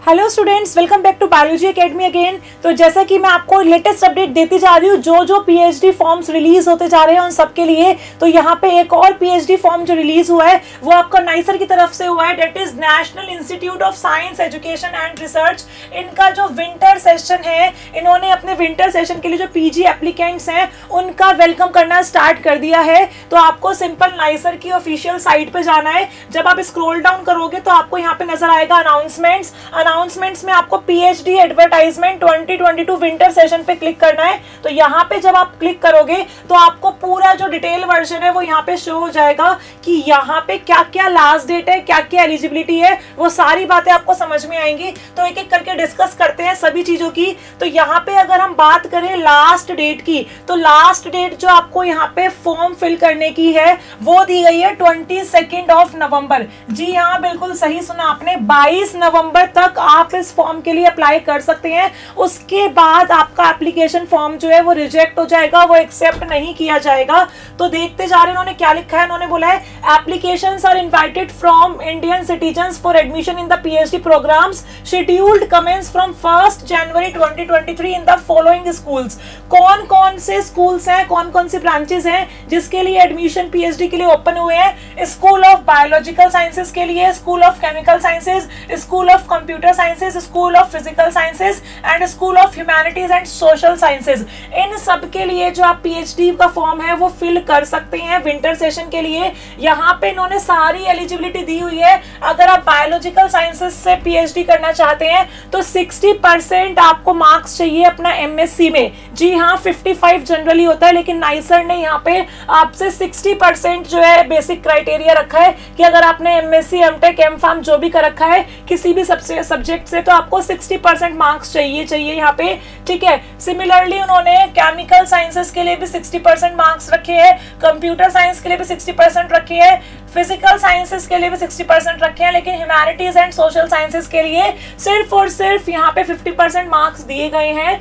Hello students, welcome back to biology academy again. तो जैसा कि मैं आपको लेटेस्ट अपडेट देती जा रही हूँ, जो पीएचडी फॉर्म्स रिलीज होते जा रहे हैं उन सबके लिए। तो यहाँ पे एक और पीएचडी फॉर्म जो रिलीज हुआ है वो आपका नाइसर की तरफ से हुआ है, that is National Institute of Science Education and Research. इनका जो विंटर सेशन है, इन्होंने अपने विंटर सेशन के लिए जो पीजी एप्लीकेंट्स हैं उनका वेलकम करना स्टार्ट कर दिया है। तो आपको सिंपल नाइसर की ऑफिशियल साइट पे जाना है। जब आप स्क्रॉल डाउन करोगे तो आपको यहाँ पे नजर आएगा अनाउंसमेंट्स में आपको पीएचडी एडवर्टाइजमेंट 2022 विंटर सेशन पे क्लिक करना है। तो यहाँ पे जब आप क्लिक करोगे तो आपको पूरा जो डिटेल वर्जन है वो यहाँ पे शो हो जाएगा कि यहाँ पे क्या क्या लास्ट डेट है, क्या क्या एलिजिबिलिटी है, वो सारी बातें आपको समझ में आएंगी। तो एक एक करके डिस्कस करते हैं सभी चीजों की। तो यहाँ पे अगर हम बात करें लास्ट डेट की, तो लास्ट डेट जो आपको यहाँ पे फॉर्म फिल करने की है वो दी गई है 22 नवंबर। जी हाँ, बिल्कुल सही सुना आपने, 22 नवंबर तक आप इस फॉर्म के लिए अप्लाई कर सकते हैं। उसके बाद आपका एप्लीकेशन फॉर्म जो है वो रिजेक्ट हो जाएगा, वो एक्सेप्ट नहीं किया जाएगा। तो देखते जा रहे हैं इन्होंने क्या लिखा है। इन्होंने बोला है applications are invited from Indian citizens for admission in the PhD programs scheduled commence from 1 January 2023 in the following schools. कौन कौन से स्कूल्स हैं, कौन कौन सी ब्रांचेस हैं जिसके लिए एडमिशन पीएचडी के लिए ओपन हुए हैं? स्कूल ऑफ बायोलॉजिकल साइंसेज के लिए, school of chemical sciences, school of computer sciences, school of physical sciences and school of humanities and social sciences. इन सब के लिए जो आप पीएचडी का फॉर्म है वो फिल कर सकते हैं विंटर सेशन के लिए। यहाँ पे इन्होंने सारी एलिजिबिलिटी दी हुई है। अगर आप बायोलॉजिकल साइंसेज से पीएचडी करना चाहते हैं तो 60% आपको मार्क्स चाहिए अपना एमएससी में। जी हाँ, 55 जनरली होता है, लेकिन नाइसर ने यहाँ पे आपसे 60% जो है बेसिक क्राइटेरिया रखा है कि अगर आपने एमएससी, एमटेक, एमफार्म जो भी कर रखा है किसी भी सब्जेक्ट से, तो आपको 60% मार्क्स चाहिए यहाँ पे। ठीक है, सिमिलरली उन्होंने केमिकल साइंसेस के लिए भी 60% मार्क्स रखे हैं, कंप्यूटर साइंस के लिए भी 60% रखे हैं, फिजिकल साइंसेस के लिए भी 60% रखे हैं, लेकिन ह्यूमैनिटीज एंड सोशल साइंसेस के लिए सिर्फ और सिर्फ यहाँ पे 50% मार्क्स दिए गए हैं।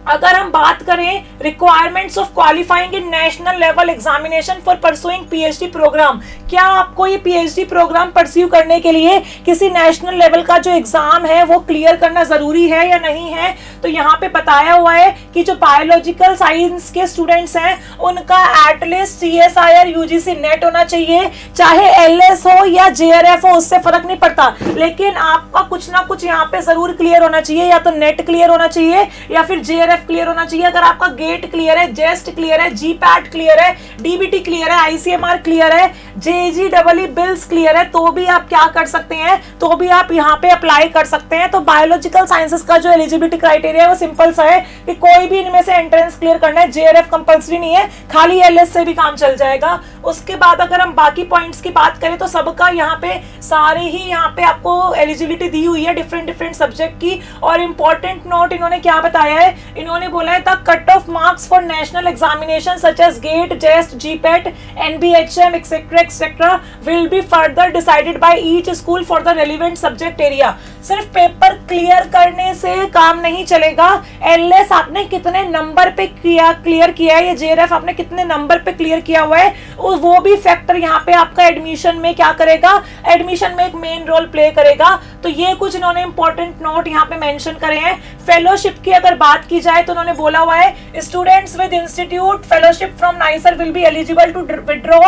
अगर हम बात करें requirements of qualifying in national level examination for pursuing PhD program, क्या आपको ये पीएचडी प्रोग्राम परस्यू करने के लिए किसी नेशनल लेवल का जो एग्जाम है वो क्लियर करना जरूरी है या नहीं है? तो यहाँ पे बताया हुआ है कि जो बायोलॉजिकल साइंस के स्टूडेंट्स हैं उनका एटलीस्ट CSIR UGC नेट होना चाहिए, चाहे LS हो या JRF हो, उससे फर्क नहीं पड़ता, लेकिन आपका कुछ ना कुछ यहाँ पे जरूर क्लियर होना चाहिए। या तो नेट क्लियर होना चाहिए या फिर JRF क्लियर होना चाहिए। अगर आपका गेट क्लियर है, जेस्ट क्लियर है, GPAT क्लियर है, DBT क्लियर है, ICMR क्लियर है, JEE बिल्स क्लियर है, तो भी आप क्या कर सकते हैं, तो भी आप यहाँ पे अप्लाई कर सकते हैं। तो बायोलॉजिकल साइंसेस का जो एलिजिबिलिटी क्राइटेरिया है वो सिंपल सा है कि कोई भी इनमें से एंट्रेंस क्लियर करना है, JRF कंपल्सरी नहीं है, खाली LS से भी काम चल जाएगा। उसके बाद अगर हम बाकी पॉइंट्स की बात करें तो सबका यहाँ पे सारे ही यहाँ पे आपको एलिजिबिलिटी दी हुई है डिफरेंट सब्जेक्ट की। और इंपॉर्टेंट नोट इन्होंने क्या बताया है, इन्होंने बोला है the cut off marks for national examination such as GATE, JEST, GPAT, NBHM etcetera will be further decided by each school for the relevant subject area. सिर्फ पेपर क्लियर करने से काम नहीं चलेगा, LS आपने कितने नंबर पे क्लियर किया है, ये JRF आपने कितने नंबर पे क्लियर किया हुआ है, वो भी फैक्टर यहाँ पे आपका एडमिशन में क्या करेगा, एडमिशन में एक मेन रोल प्ले करेगा। तो ये कुछ इन्होंने इंपॉर्टेंट नोट यहाँ पे मेंशन करे हैं। फेलोशिप की अगर बात की जाए तो उन्होंने बोला हुआ है students with institute fellowship from NISER will be eligible to withdraw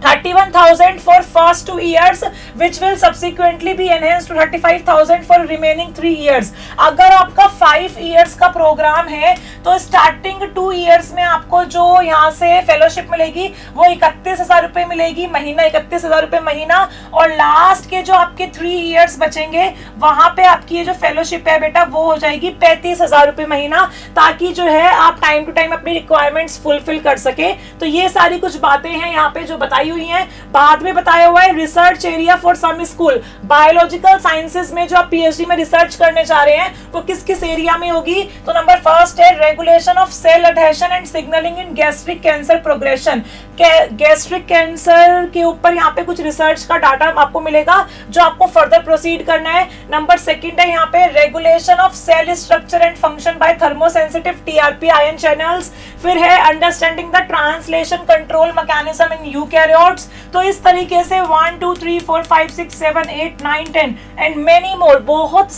31,000 for first 2 years which will subsequently be enhanced to 35,000 for remaining 3 years। अगर आपका 5 years का प्रोग्राम है तो स्टार्टिंग 2 years में आपको जो यहाँ से फेलोशिप मिलेगी वो 31,000 रुपए मिलेगी महीना, 31,000 रुपए महीना। और लास्ट के जो आपके 3 years बचेंगे वहां पे आपकी ये जो फेलोशिप है बेटा वो हो जाएगी 35,000 रुपए महीना, ताकि जो है आप टाइम टू टाइम अपनी रिक्वायरमेंट्स फुलफिल कर सके। तो ये सारी कुछ बातें हैं यहाँ पे जो बताई हुई हैं। बाद में बताया हुआ है research area for some school, biological sciences में जो आप पीएचडी में रिसर्च करने जा रहे हैं वो किस किस एरिया में होगी। तो नंबर फर्स्ट है regulation of cell adhesion and signalling in gastric cancer progression. Gastric cancer के ऊपर यहाँ पे कुछ रिसर्च का डाटा आपको मिलेगा जो आपको फर्दर प्रोसीड करना है। नंबर सेकंड है यहाँ पे regulation of cell structure and function by thermosensitive TRP ion channels. फिर है understanding the translation control mechanism in eukaryotes slots. तो इस तरीके से 1 2 3 4 5 6 7 8 9 10 एंड मेनी मोर, बहुत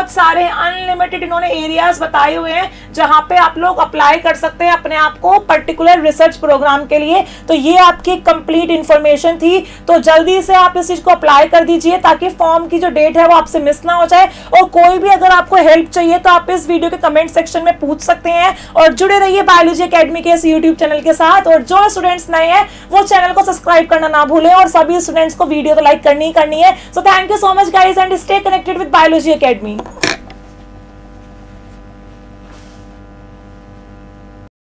सारे अनलिमिटेड इन्होंने एरियाज बताए हुए हैं जहां पे आप लोग अप्लाई कर सकते हैं अपने आप को पर्टिकुलर रिसर्च प्रोग्राम के लिए। तो ये आपकी कंप्लीट इंफॉर्मेशन थी। तो जल्दी से आप इस चीज को अप्लाई कर दीजिए ताकि फॉर्म की जो डेट है वो आपसे मिस ना हो जाए। और कोई भी अगर आपको हेल्प चाहिए तो आप इस वीडियो के कमेंट सेक्शन में पूछ सकते हैं। और जुड़े रहिए बायोलॉजी एकेडमी के इस यूट्यूब चैनल के साथ। और जो स्टूडेंट्स नए हैं वो चैनल को सब्सक्राइब करना ना भूलें और सभी स्टूडेंट्स को वीडियो तो लाइक करनी ही करनी है। So thank you so much guys and stay connected with biology academy.